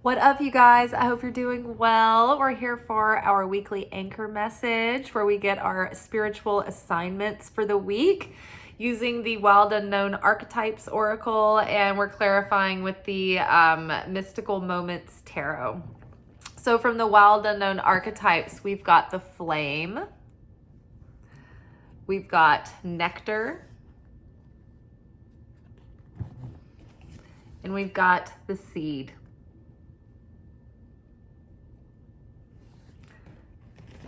What up, you guys? I hope you're doing well. We're here for our weekly anchor message where we get our spiritual assignments for the week using the Wild Unknown Archetypes Oracle, and we're clarifying with the Mystical Moments Tarot. So from the Wild Unknown Archetypes, we've got the Flame, we've got Nectar, and we've got the Seed.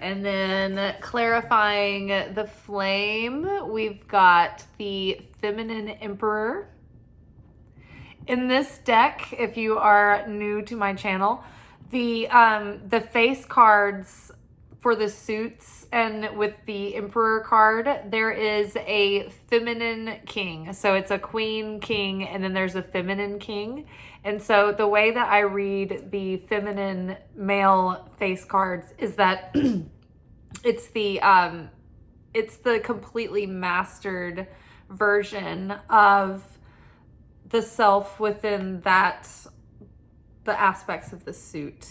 And then clarifying the Flame, we've got the Feminine Emperor. In this deck, if you are new to my channel, the face cards for the suits and with the Emperor card, there is a feminine king. So it's a queen king and then there's a feminine king. And so the way that I read the feminine male face cards is that it's the completely mastered version of the self within the aspects of the suit.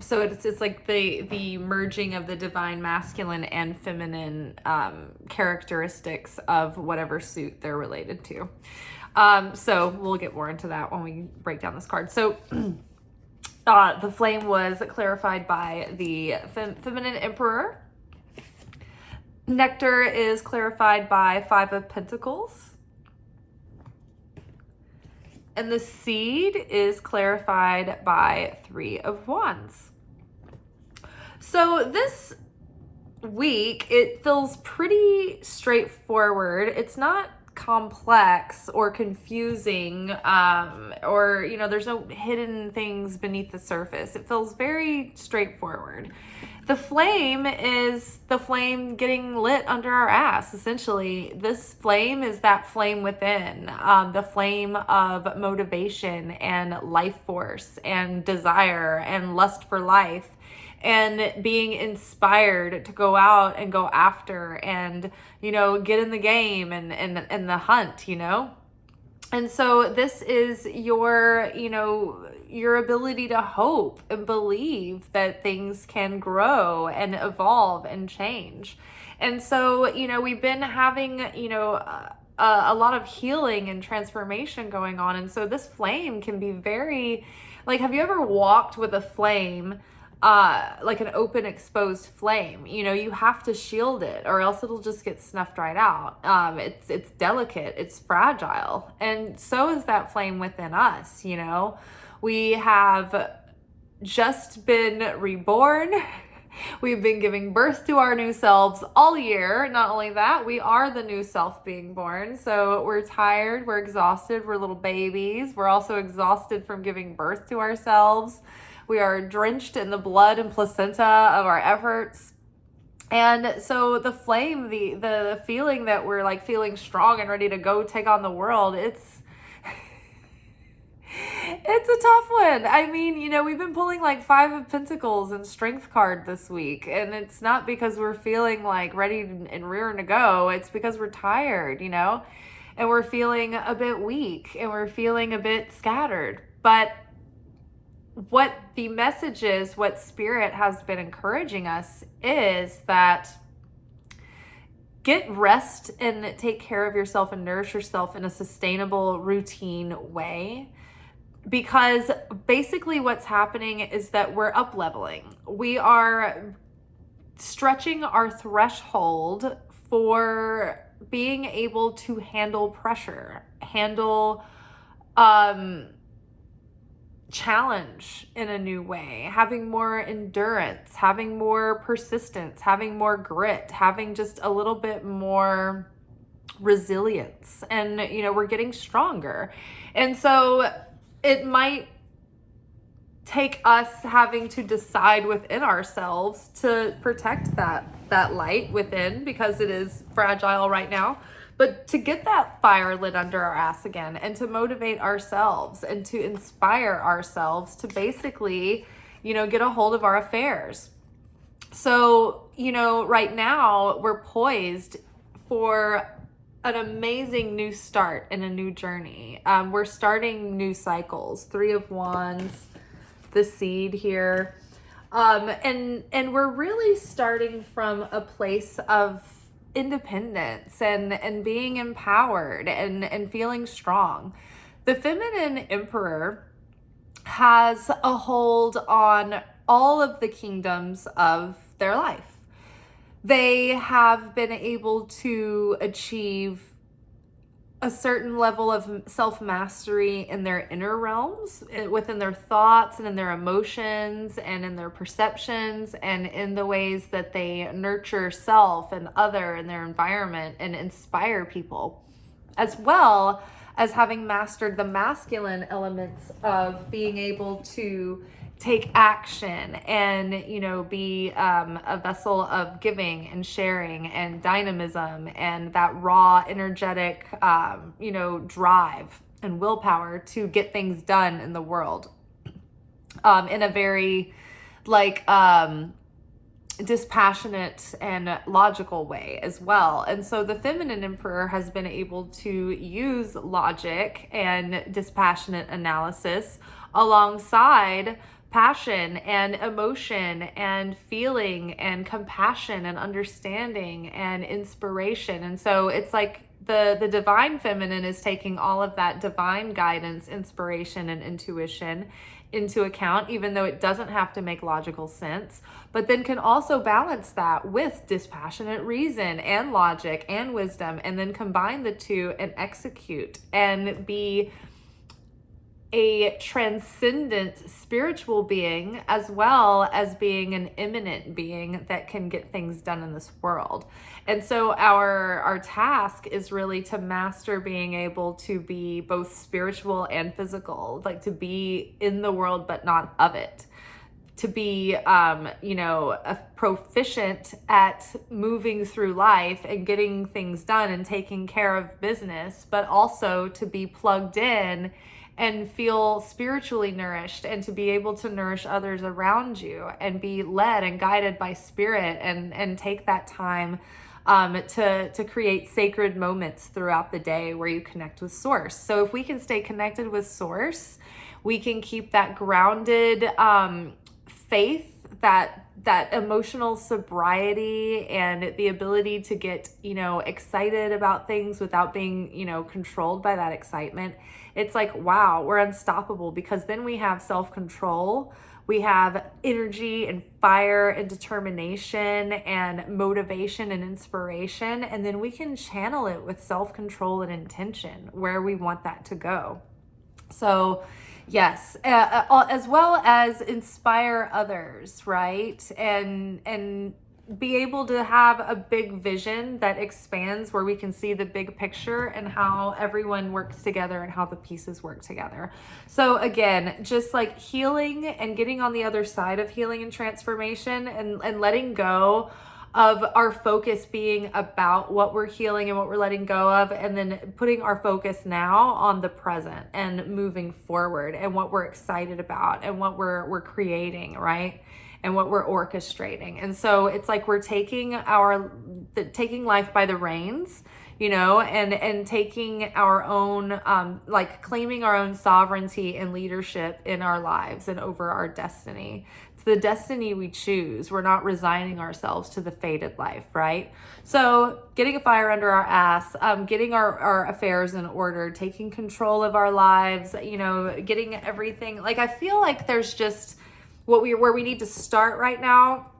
So it's like the merging of the divine masculine and feminine characteristics of whatever suit they're related to. So we'll get more into that when we break down this card. So the Flame was clarified by the Feminine Emperor. Nectar is clarified by Five of Pentacles. And the Seed is clarified by Three of Wands. So this week, it feels pretty straightforward. It's not complex or confusing, or, there's no hidden things beneath the surface. It feels very straightforward. The Flame is the flame getting lit under our ass, essentially. This flame is that flame within, the flame of motivation and life force and desire and lust for life and being inspired to go out and go after and, get in the game and the hunt, And so this is your ability to hope and believe that things can grow and evolve and change. And so, we've been having, a lot of healing and transformation going on. And so this flame can be very, have you ever walked with a flame, like an open exposed flame? You have to shield it or else it'll just get snuffed right out. It's delicate, it's fragile, and so is that flame within us. We have just been reborn. We've been giving birth to our new selves all year. Not only that, we are the new self being born. So we're tired, we're exhausted, we're little babies. We're also exhausted from giving birth to ourselves. We are drenched in the blood and placenta of our efforts. And so the flame, the feeling that we're feeling strong and ready to go take on the world, it's a tough one. I mean, we've been pulling Five of Pentacles and Strength card this week. And it's not because we're feeling ready and rearing to go. It's because we're tired, and we're feeling a bit weak and we're feeling a bit scattered. But what the message is, what Spirit has been encouraging us is that get rest and take care of yourself and nourish yourself in a sustainable, routine way. Because basically what's happening is that we're up leveling. We are stretching our threshold for being able to handle pressure, handle challenge in a new way, having more endurance, having more persistence, having more grit, having just a little bit more resilience. And, we're getting stronger. And so it might take us having to decide within ourselves to protect that light within, because it is fragile right now. But to get that fire lit under our ass again and to motivate ourselves and to inspire ourselves to basically, get a hold of our affairs. So, right now we're poised for an amazing new start and a new journey. We're starting new cycles. Three of Wands, the seed here. And we're really starting from a place of independence and being empowered and feeling strong. The feminine emperor has a hold on all of the kingdoms of their life. They have been able to achieve a certain level of self-mastery in their inner realms, within their thoughts and in their emotions and in their perceptions and in the ways that they nurture self and other in their environment and inspire people, as well as having mastered the masculine elements of being able to take action and, be a vessel of giving and sharing and dynamism and that raw, energetic, drive and willpower to get things done in the world, in a very dispassionate and logical way as well. And so the feminine emperor has been able to use logic and dispassionate analysis alongside passion and emotion and feeling and compassion and understanding and inspiration. And so it's like the divine feminine is taking all of that divine guidance, inspiration, and intuition into account, even though it doesn't have to make logical sense, but then can also balance that with dispassionate reason and logic and wisdom, and then combine the two and execute and be a transcendent spiritual being, as well as being an immanent being that can get things done in this world. And so our task is really to master being able to be both spiritual and physical, like to be in the world but not of it, to be a proficient at moving through life and getting things done and taking care of business, but also to be plugged in and feel spiritually nourished, and to be able to nourish others around you and be led and guided by spirit, and take that time to create sacred moments throughout the day where you connect with source. So if we can stay connected with source, we can keep that grounded faith, that emotional sobriety, and the ability to get, excited about things without being, controlled by that excitement. It's like, wow, we're unstoppable, because then we have self-control, we have energy and fire and determination and motivation and inspiration, and then we can channel it with self-control and intention where we want that to go. So yes, as well as inspire others, right? And be able to have a big vision that expands, where we can see the big picture and how everyone works together and how the pieces work together. So again, just like healing and getting on the other side of healing and transformation, and letting go of our focus being about what we're healing and what we're letting go of, and then putting our focus now on the present and moving forward and what we're excited about and what we're creating, right? And what we're orchestrating. And so it's like we're taking life by the reins, and taking our own, claiming our own sovereignty and leadership in our lives and over our destiny. It's the destiny we choose. We're not resigning ourselves to the fated life, right? So getting a fire under our ass, getting our affairs in order, taking control of our lives, getting everything. Like, I feel like there's just where we need to start right now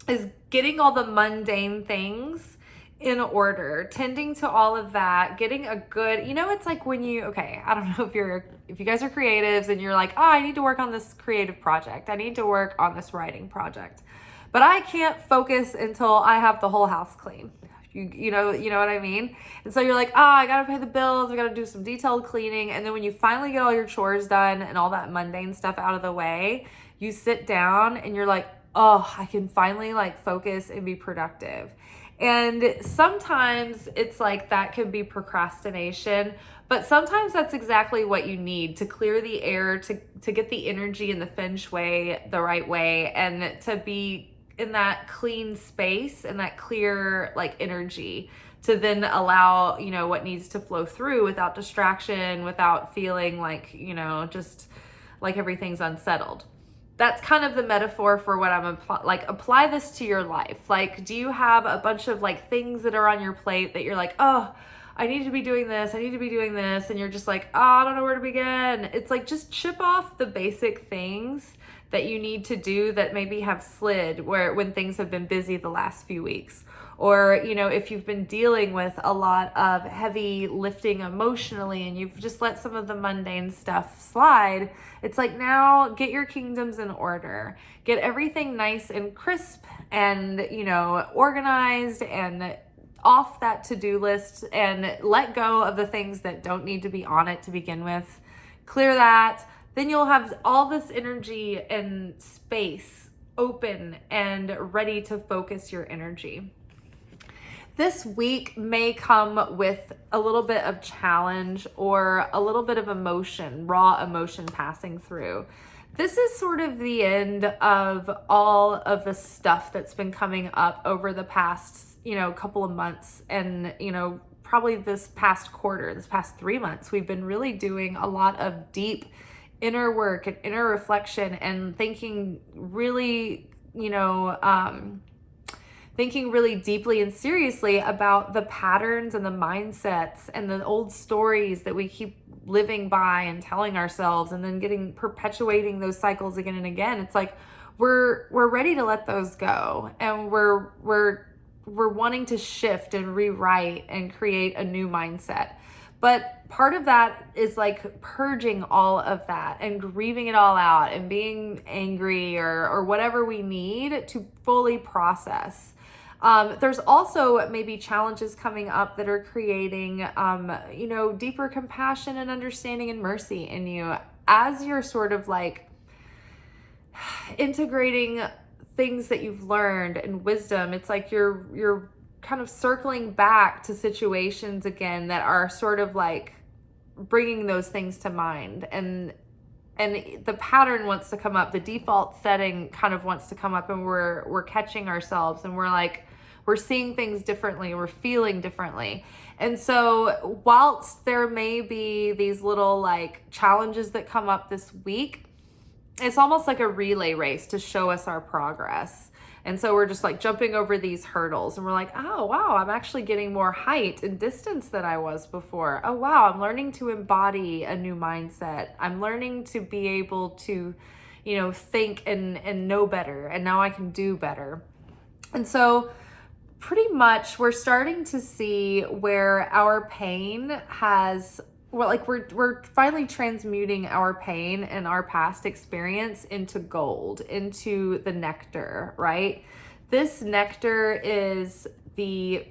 is getting all the mundane things in order, tending to all of that, getting a good, it's like when I don't know if you guys are creatives and you're like, oh, I need to work on this creative project. I need to work on this writing project, but I can't focus until I have the whole house clean. You know what I mean? And so you're like, I gotta pay the bills, I gotta do some detailed cleaning. And then when you finally get all your chores done and all that mundane stuff out of the way, you sit down and you're like, oh, I can finally focus and be productive. And sometimes it's like that can be procrastination, but sometimes that's exactly what you need to clear the air, to get the energy and the feng shui the right way, and to be in that clean space and that clear energy, to then allow what needs to flow through without distraction, without feeling just like everything's unsettled. That's kind of the metaphor for what I'm apply this to your life. Like, do you have a bunch of like things that are on your plate that you're like, oh, I need to be doing this, I need to be doing this, and you're just like, oh, I don't know where to begin. It's like, just chip off the basic things that you need to do that maybe have slid when things have been busy the last few weeks. Or, you know, if you've been dealing with a lot of heavy lifting emotionally and you've just let some of the mundane stuff slide, it's like, now get your kingdoms in order. Get everything nice and crisp and, you know, organized and off that to-do list, and let go of the things that don't need to be on it to begin with. Clear that. Then you'll have all this energy and space open and ready to focus your energy. This week may come with a little bit of challenge or a little bit of emotion, raw emotion passing through. This is sort of the end of all of the stuff that's been coming up over the past, you know, couple of months, and, you know, probably this past quarter, this past 3 months, we've been really doing a lot of deep inner work and inner reflection and thinking really, you know, thinking really deeply and seriously about the patterns and the mindsets and the old stories that we keep living by and telling ourselves, and then perpetuating those cycles again and again. It's like we're ready to let those go, and we're wanting to shift and rewrite and create a new mindset. But part of that is like purging all of that and grieving it all out and being angry or whatever we need to fully process. There's also maybe challenges coming up that are creating, you know, deeper compassion and understanding and mercy in you as you're sort of like integrating things that you've learned and wisdom. It's like you're kind of circling back to situations again that are sort of like bringing those things to mind, and the pattern wants to come up, the default setting kind of wants to come up, and we're catching ourselves, and we're seeing things differently, we're feeling differently. And so whilst there may be these little like challenges that come up this week, it's almost like a relay race to show us our progress. And so we're just like jumping over these hurdles, and we're like, oh, wow, I'm actually getting more height and distance than I was before. Oh, wow, I'm learning to embody a new mindset. I'm learning to be able to, you know, think and know better. And now I can do better. And so pretty much we're starting to see where our pain has, well, like we're finally transmuting our pain and our past experience into gold, into the nectar, right? This nectar is the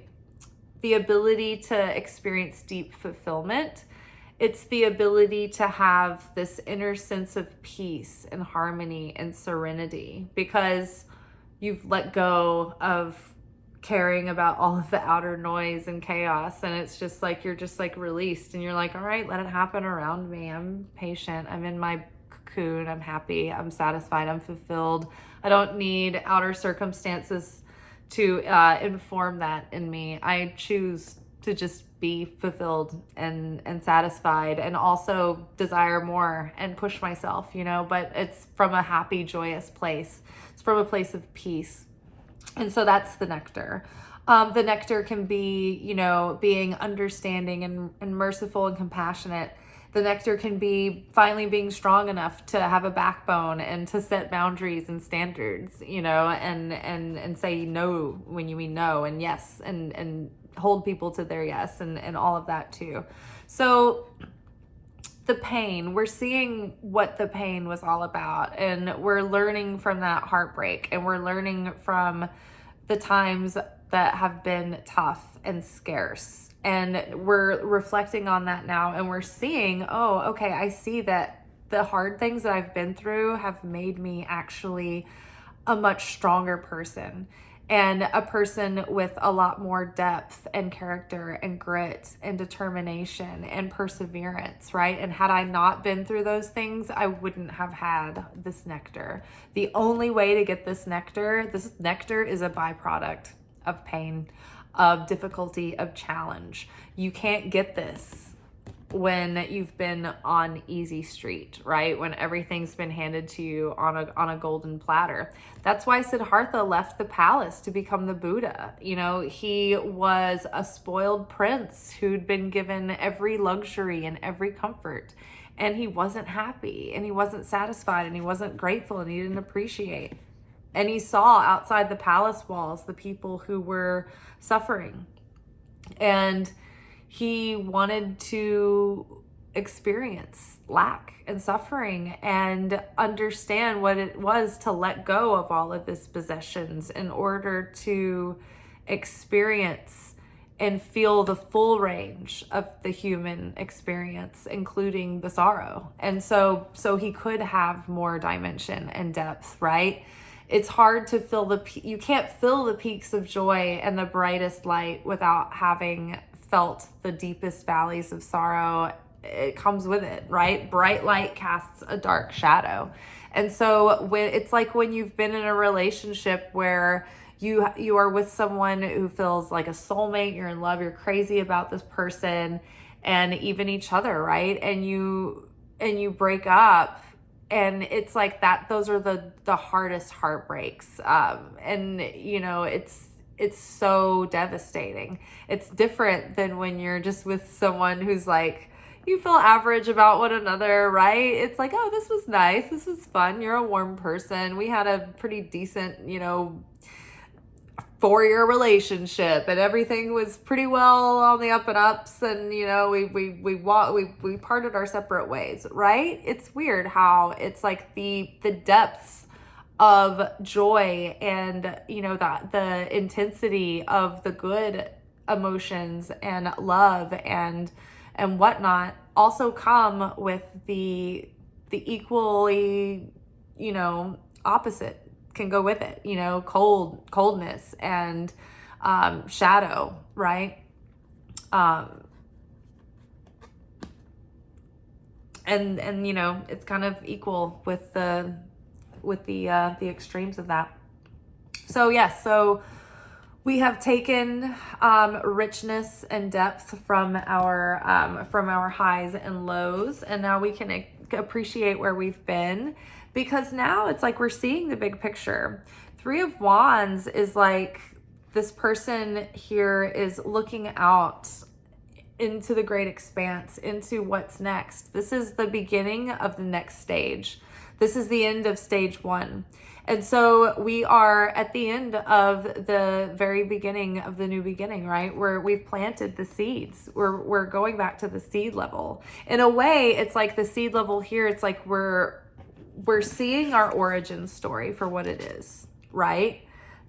ability to experience deep fulfillment. It's the ability to have this inner sense of peace and harmony and serenity, because you've let go of caring about all of the outer noise and chaos, and it's just like you're just like released, and you're like, all right, let it happen around me. I'm patient, I'm in my cocoon, I'm happy, I'm satisfied, I'm fulfilled. I don't need outer circumstances to inform that in me. I choose to just be fulfilled and satisfied, and also desire more and push myself, you know, but it's from a happy, joyous place. It's from a place of peace. And so that's the nectar. The nectar can be, you know, being understanding and merciful and compassionate. The nectar can be finally being strong enough to have a backbone and to set boundaries and standards, you know, and say no when you mean no, and yes, and hold people to their yes, and all of that too. So the pain, we're seeing what the pain was all about, and we're learning from that heartbreak, and we're learning from the times that have been tough and scarce, and we're reflecting on that now, and we're seeing, oh, okay, I see that the hard things that I've been through have made me actually a much stronger person, and a person with a lot more depth and character and grit and determination and perseverance, right? And had I not been through those things, I wouldn't have had this nectar. The only way to get this nectar is a byproduct of pain, of difficulty, of challenge. You can't get this when you've been on easy street, right? When everything's been handed to you on a golden platter. That's why Siddhartha left the palace to become the Buddha. You know, he was a spoiled prince who'd been given every luxury and every comfort, and he wasn't happy, and he wasn't satisfied, and he wasn't grateful, and he didn't appreciate. And he saw outside the palace walls the people who were suffering, and he wanted to experience lack and suffering and understand what it was to let go of all of his possessions in order to experience and feel the full range of the human experience, including the sorrow. And so he could have more dimension and depth, right? It's hard to you can't feel the peaks of joy and the brightest light without having felt the deepest valleys of sorrow. It comes with it, right? Bright light casts a dark shadow. And so it's like when you've been in a relationship where you are with someone who feels like a soulmate, you're in love, you're crazy about this person and even each other, right? And you break up, and it's like that, those are the hardest heartbreaks. And you know, it's so devastating. It's different than when you're just with someone who's like, you feel average about one another, right? It's like, oh, this was nice. This was fun. You're a warm person. We had a pretty decent, 4-year relationship, and everything was pretty well on the up and ups. And, we parted our separate ways, right? It's weird how it's like the depths of joy and the intensity of the good emotions and love and whatnot also come with the equally opposite can go with it, coldness and shadow, right? And it's kind of equal with the extremes of that. So yes, so we have taken richness and depth from our highs and lows, and now we can appreciate where we've been, because now it's like we're seeing the big picture. 3 of Wands is like this person here is looking out into the great expanse, into what's next. This is the beginning of the next stage. This is the end of stage 1. And so we are at the end of the very beginning of the new beginning, right? Where we've planted the seeds. We're going back to the seed level. In a way, it's like the seed level here, it's like we're seeing our origin story for what it is, right?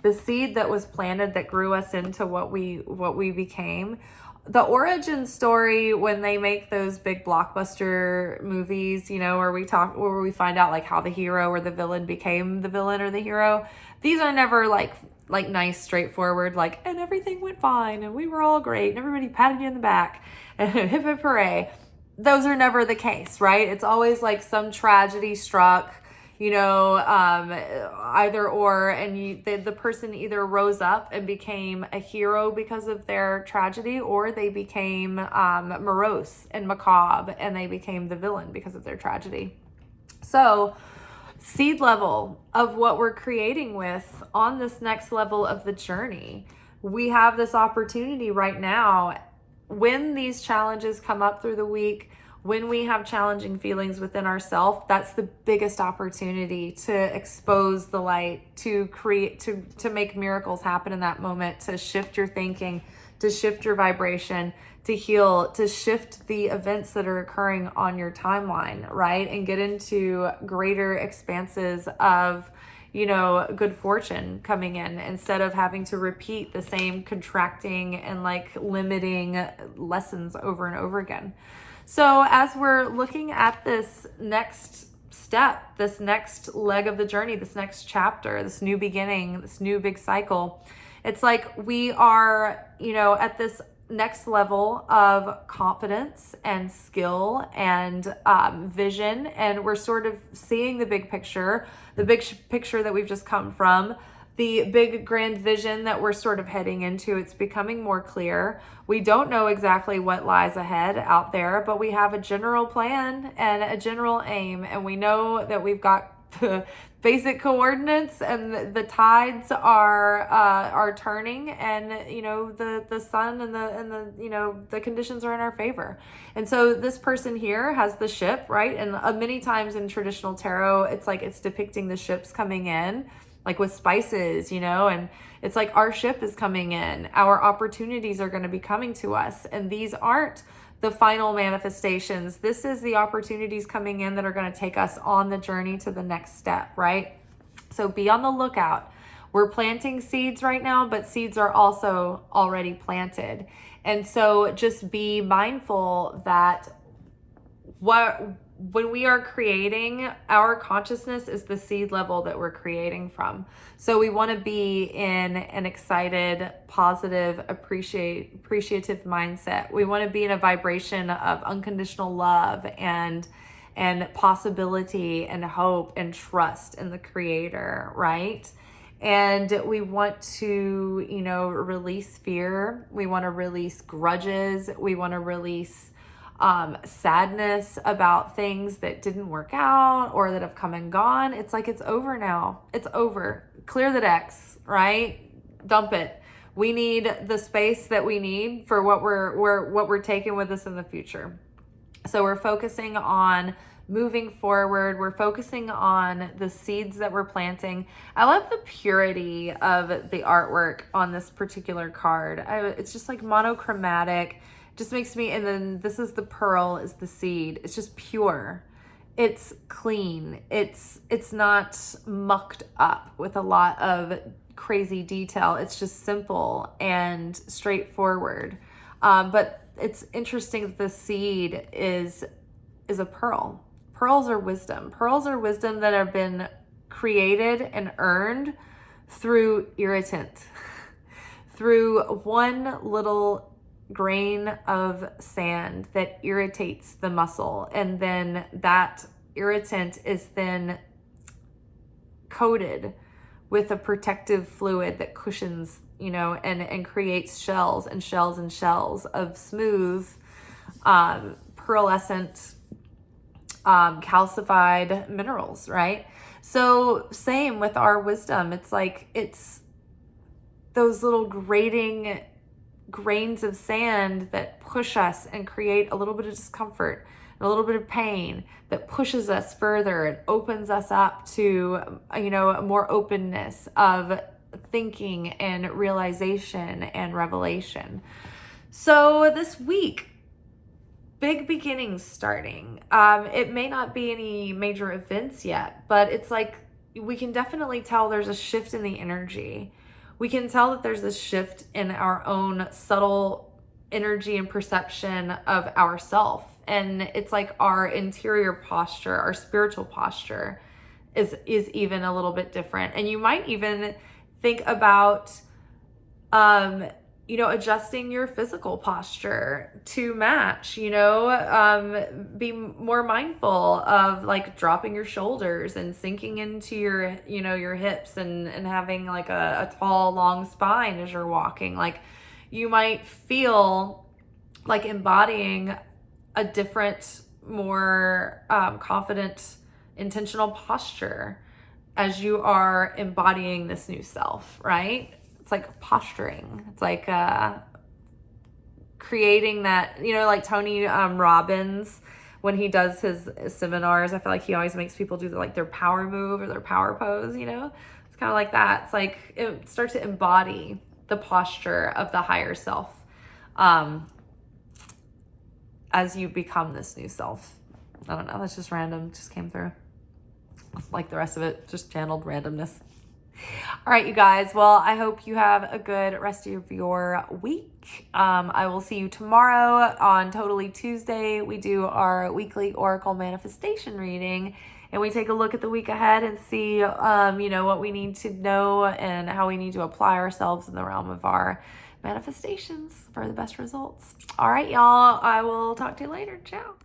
The seed that was planted that grew us into what we became. The origin story, when they make those big blockbuster movies, where we find out like how the hero or the villain became the villain or the hero, these are never like nice, straightforward, like, and everything went fine and we were all great and everybody patted you in the back and hip hip hooray. Those are never the case, right? It's always like some tragedy struck, either or, and the person either rose up and became a hero because of their tragedy, or they became morose and macabre and they became the villain because of their tragedy. So seed level of what we're creating with on this next level of the journey, we have this opportunity right now when these challenges come up through the week. When we have challenging feelings within ourselves, that's the biggest opportunity to expose the light, to create, to make miracles happen in that moment, to shift your thinking, to shift your vibration, to heal, to shift the events that are occurring on your timeline, right? And get into greater expanses of, good fortune coming in, instead of having to repeat the same contracting and like limiting lessons over and over again. So as we're looking at this next step, this next leg of the journey, this next chapter, this new beginning, this new big cycle, it's like we are, at this next level of confidence and skill and vision. And we're sort of seeing the big picture that we've just come from, the big grand vision that we're sort of heading into, it's becoming more clear. We don't know exactly what lies ahead out there, but we have a general plan and a general aim, and we know that we've got the basic coordinates, and the tides are turning, and the sun and the conditions are in our favor. And so this person here has the ship, right? And many times in traditional tarot, it's like it's depicting the ships coming in, like with spices, and it's like our ship is coming in. Our opportunities are going to be coming to us, and these aren't the final manifestations. This is the opportunities coming in that are going to take us on the journey to the next step, right? So be on the lookout. We're planting seeds right now, but seeds are also already planted. And so just be mindful that when we are creating, our consciousness is the seed level that we're creating from. So we want to be in an excited, positive, appreciative mindset. We want to be in a vibration of unconditional love and possibility and hope and trust in the Creator, right? And we want to, release fear. We want to release grudges. We want to release sadness about things that didn't work out or that have come and gone. It's like, it's over now. It's over. Clear the decks, right? Dump it. We need the space that we need for what we're taking with us in the future. So we're focusing on moving forward. We're focusing on the seeds that we're planting. I love the purity of the artwork on this particular card. It's just like monochromatic. Just makes me, and then this is the pearl, is the seed. It's just pure. It's clean. It's not mucked up with a lot of crazy detail. It's just simple and straightforward. But it's interesting that the seed is a pearl. Pearls are wisdom. Pearls are wisdom that have been created and earned through irritant, through one little grain of sand that irritates the muscle, and then that irritant is then coated with a protective fluid that cushions, and creates shells and shells and shells of smooth, pearlescent, calcified minerals, right? So same with our wisdom. It's like, it's those little grating grains of sand that push us and create a little bit of discomfort and a little bit of pain that pushes us further and opens us up to, more openness of thinking and realization and revelation. So this week, big beginnings starting. It may not be any major events yet, but it's like we can definitely tell there's a shift in the energy. We can tell that there's this shift in our own subtle energy and perception of ourself. And it's like our interior posture, our spiritual posture is even a little bit different. And you might even think about, adjusting your physical posture to match, be more mindful of like dropping your shoulders and sinking into your hips and having like a tall, long spine as you're walking. Like you might feel like embodying a different, more confident, intentional posture as you are embodying this new self, right? It's like posturing. It's like creating that, like Tony Robbins, when he does his seminars, I feel like he always makes people do their power move or their power pose, It's kind of like that. It's like it starts to embody the posture of the higher self as you become this new self. I don't know. That's just random. Just came through. Like the rest of it, just channeled randomness. All right, you guys. Well, I hope you have a good rest of your week. I will see you tomorrow on Totally Tuesday. We do our weekly Oracle manifestation reading, and we take a look at the week ahead and see, what we need to know and how we need to apply ourselves in the realm of our manifestations for the best results. All right, y'all. I will talk to you later. Ciao.